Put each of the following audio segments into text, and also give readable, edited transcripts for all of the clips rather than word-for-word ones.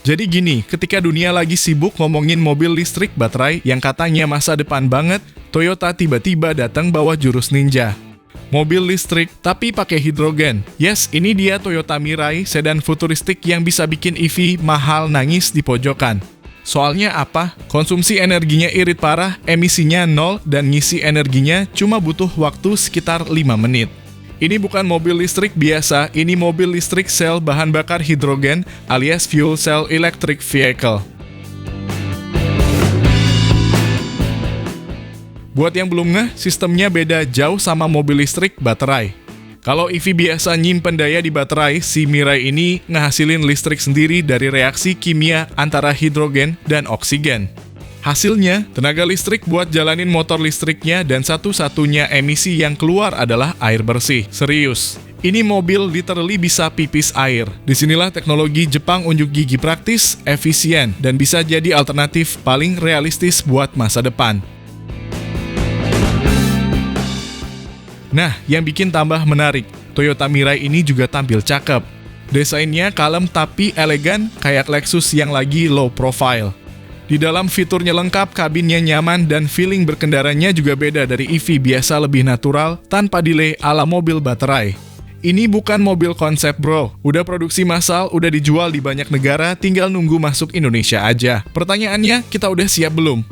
Jadi gini, ketika dunia lagi sibuk ngomongin mobil listrik baterai yang katanya masa depan banget, Toyota tiba-tiba datang bawa jurus ninja. Mobil listrik tapi pakai hidrogen. Yes, ini dia Toyota Mirai, sedan futuristik yang bisa bikin EV mahal nangis di pojokan. Soalnya apa? Konsumsi energinya irit parah, emisinya nol, dan ngisi energinya cuma butuh waktu sekitar 5 menit. Ini bukan mobil listrik biasa, ini mobil listrik sel bahan bakar hidrogen alias fuel cell electric vehicle. Buat yang belum ngeh, sistemnya beda jauh sama mobil listrik baterai. Kalau EV biasa nyimpen daya di baterai, si Mirai ini ngehasilin listrik sendiri dari reaksi kimia antara hidrogen dan oksigen. Hasilnya, tenaga listrik buat jalanin motor listriknya dan satu-satunya emisi yang keluar adalah air bersih. Serius, ini mobil literally bisa pipis air. Disinilah teknologi Jepang unjuk gigi praktis, efisien, dan bisa jadi alternatif paling realistis buat masa depan. Nah, yang bikin tambah menarik, Toyota Mirai ini juga tampil cakep. Desainnya kalem tapi elegan, kayak Lexus yang lagi low profile. Di dalam fiturnya lengkap, kabinnya nyaman, dan feeling berkendaranya juga beda dari EV biasa, lebih natural, tanpa delay ala mobil baterai. Ini bukan mobil konsep bro, udah produksi massal, udah dijual di banyak negara, tinggal nunggu masuk Indonesia aja. Pertanyaannya, kita udah siap belum?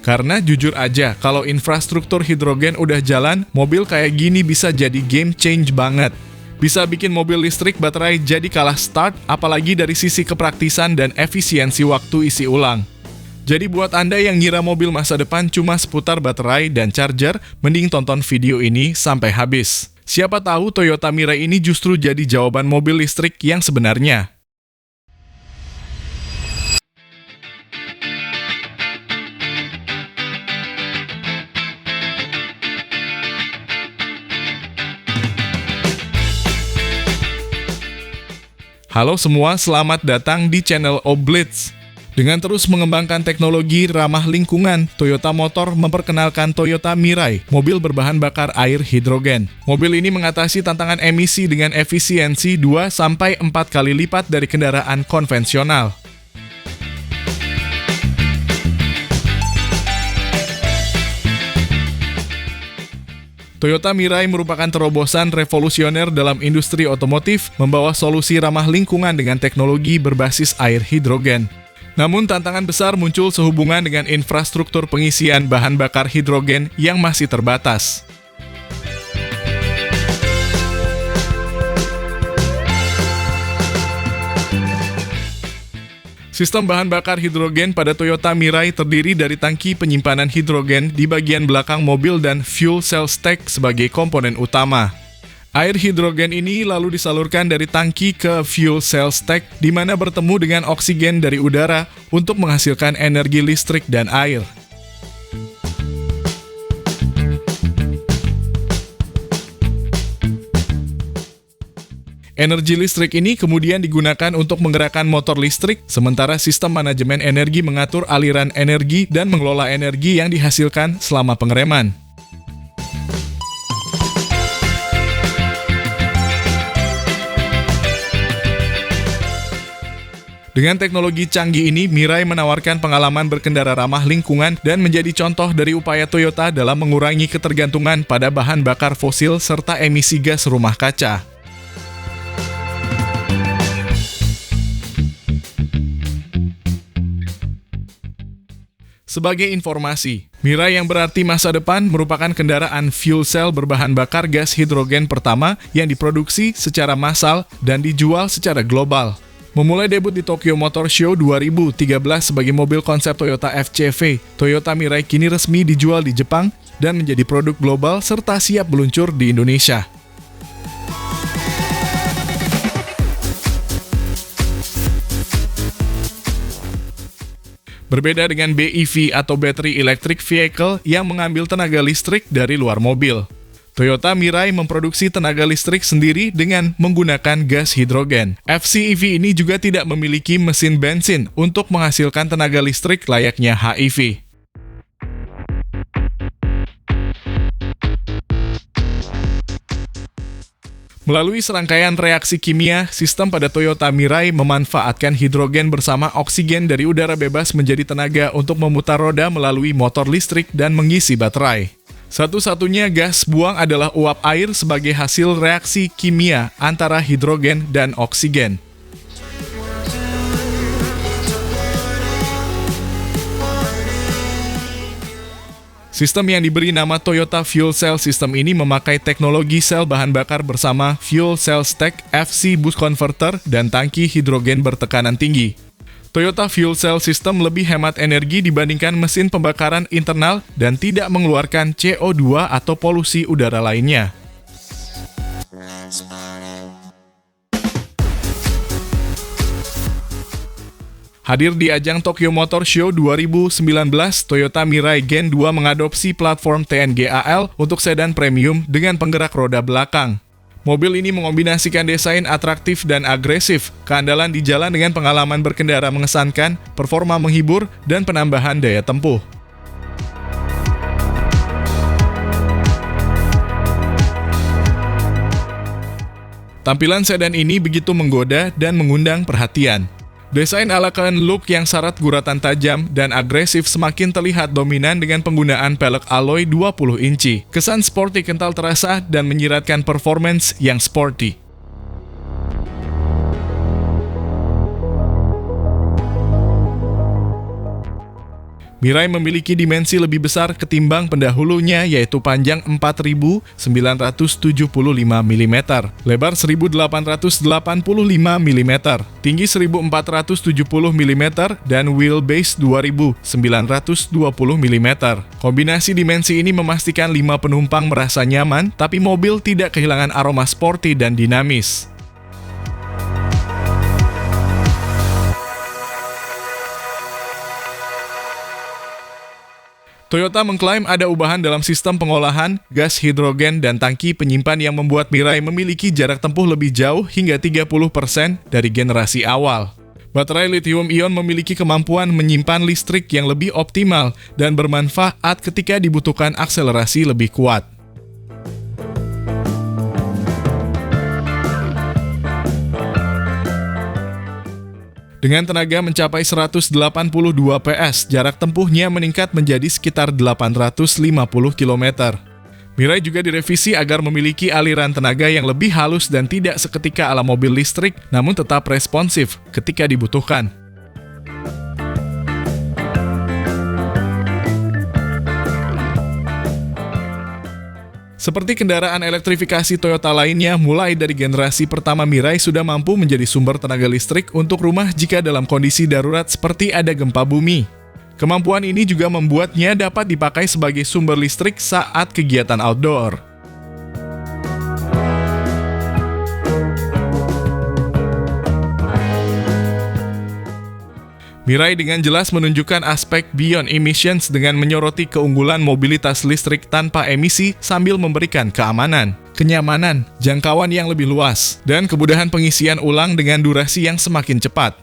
Karena jujur aja, kalau infrastruktur hidrogen udah jalan, mobil kayak gini bisa jadi game change banget. Bisa bikin mobil listrik baterai jadi kalah start, apalagi dari sisi kepraktisan dan efisiensi waktu isi ulang. Jadi buat Anda yang ngira mobil masa depan cuma seputar baterai dan charger, mending tonton video ini sampai habis. Siapa tahu Toyota Mirai ini justru jadi jawaban mobil listrik yang sebenarnya. Halo semua, selamat datang di channel Oblitz. Dengan terus mengembangkan teknologi ramah lingkungan, Toyota Motor memperkenalkan Toyota Mirai, mobil berbahan bakar air hidrogen. Mobil ini mengatasi tantangan emisi dengan efisiensi 2-4 kali lipat dari kendaraan konvensional. Toyota Mirai merupakan terobosan revolusioner dalam industri otomotif, membawa solusi ramah lingkungan dengan teknologi berbasis air hidrogen. Namun tantangan besar muncul sehubungan dengan infrastruktur pengisian bahan bakar hidrogen yang masih terbatas. Sistem bahan bakar hidrogen pada Toyota Mirai terdiri dari tangki penyimpanan hidrogen di bagian belakang mobil dan fuel cell stack sebagai komponen utama. Air hidrogen ini lalu disalurkan dari tangki ke fuel cell stack, di mana bertemu dengan oksigen dari udara untuk menghasilkan energi listrik dan air. Energi listrik ini kemudian digunakan untuk menggerakkan motor listrik, sementara sistem manajemen energi mengatur aliran energi dan mengelola energi yang dihasilkan selama pengereman. Dengan teknologi canggih ini, Mirai menawarkan pengalaman berkendara ramah lingkungan dan menjadi contoh dari upaya Toyota dalam mengurangi ketergantungan pada bahan bakar fosil serta emisi gas rumah kaca. Sebagai informasi, Mirai yang berarti masa depan merupakan kendaraan fuel cell berbahan bakar gas hidrogen pertama yang diproduksi secara massal dan dijual secara global. Memulai debut di Tokyo Motor Show 2013 sebagai mobil konsep Toyota FCV, Toyota Mirai kini resmi dijual di Jepang dan menjadi produk global serta siap meluncur di Indonesia. Berbeda dengan BEV atau Battery Electric Vehicle yang mengambil tenaga listrik dari luar mobil, Toyota Mirai memproduksi tenaga listrik sendiri dengan menggunakan gas hidrogen. FCEV ini juga tidak memiliki mesin bensin untuk menghasilkan tenaga listrik layaknya HEV. Melalui serangkaian reaksi kimia, sistem pada Toyota Mirai memanfaatkan hidrogen bersama oksigen dari udara bebas menjadi tenaga untuk memutar roda melalui motor listrik dan mengisi baterai. Satu-satunya gas buang adalah uap air sebagai hasil reaksi kimia antara hidrogen dan oksigen. Sistem yang diberi nama Toyota Fuel Cell System ini memakai teknologi sel bahan bakar bersama Fuel Cell Stack, FC Boost Converter, dan tangki hidrogen bertekanan tinggi. Toyota Fuel Cell System lebih hemat energi dibandingkan mesin pembakaran internal dan tidak mengeluarkan CO2 atau polusi udara lainnya. Hadir di ajang Tokyo Motor Show 2019, Toyota Mirai Gen 2 mengadopsi platform TNGA-L untuk sedan premium dengan penggerak roda belakang. Mobil ini mengombinasikan desain atraktif dan agresif, keandalan di jalan dengan pengalaman berkendara mengesankan, performa menghibur, dan penambahan daya tempuh. Tampilan sedan ini begitu menggoda dan mengundang perhatian. Desain ala kain look yang syarat guratan tajam dan agresif semakin terlihat dominan dengan penggunaan pelek alloy 20 inci. Kesan sporty kental terasa dan menyiratkan performance yang sporty. Mirai memiliki dimensi lebih besar ketimbang pendahulunya, yaitu panjang 4.975 mm, lebar 1.885 mm, tinggi 1.470 mm, dan wheelbase 2.920 mm. Kombinasi dimensi ini memastikan 5 penumpang merasa nyaman, tapi mobil tidak kehilangan aroma sporty dan dinamis. Toyota mengklaim ada ubahan dalam sistem pengolahan, gas hidrogen, dan tangki penyimpan yang membuat Mirai memiliki jarak tempuh lebih jauh hingga 30% dari generasi awal. Baterai lithium-ion memiliki kemampuan menyimpan listrik yang lebih optimal dan bermanfaat ketika dibutuhkan akselerasi lebih kuat. Dengan tenaga mencapai 182 PS, jarak tempuhnya meningkat menjadi sekitar 850 km. Mirai juga direvisi agar memiliki aliran tenaga yang lebih halus dan tidak seketika ala mobil listrik, namun tetap responsif ketika dibutuhkan. Seperti kendaraan elektrifikasi Toyota lainnya, mulai dari generasi pertama Mirai sudah mampu menjadi sumber tenaga listrik untuk rumah jika dalam kondisi darurat seperti ada gempa bumi. Kemampuan ini juga membuatnya dapat dipakai sebagai sumber listrik saat kegiatan outdoor. Mirai dengan jelas menunjukkan aspek beyond emissions dengan menyoroti keunggulan mobilitas listrik tanpa emisi sambil memberikan keamanan, kenyamanan, jangkauan yang lebih luas, dan kemudahan pengisian ulang dengan durasi yang semakin cepat.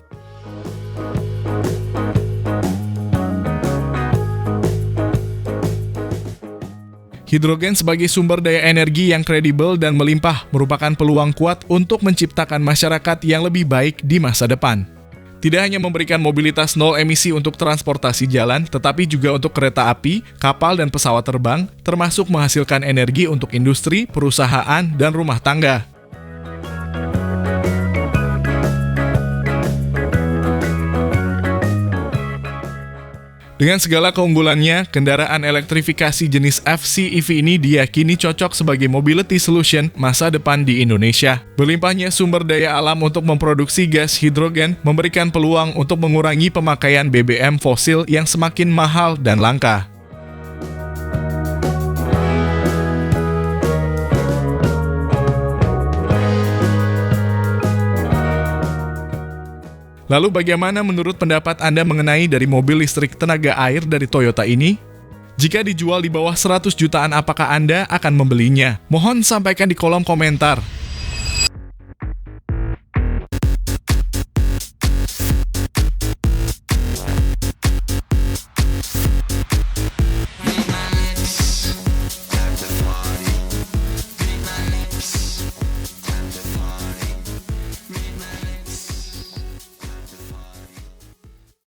Hidrogen sebagai sumber daya energi yang kredibel dan melimpah merupakan peluang kuat untuk menciptakan masyarakat yang lebih baik di masa depan. Tidak hanya memberikan mobilitas nol emisi untuk transportasi jalan, tetapi juga untuk kereta api, kapal, dan pesawat terbang, termasuk menghasilkan energi untuk industri, perusahaan, dan rumah tangga. Dengan segala keunggulannya, kendaraan elektrifikasi jenis FCEV ini diyakini cocok sebagai mobility solution masa depan di Indonesia. Berlimpahnya sumber daya alam untuk memproduksi gas hidrogen memberikan peluang untuk mengurangi pemakaian BBM fosil yang semakin mahal dan langka. Lalu bagaimana menurut pendapat Anda mengenai dari mobil listrik tenaga air dari Toyota ini? Jika dijual di bawah 100 jutaan, apakah Anda akan membelinya? Mohon sampaikan di kolom komentar.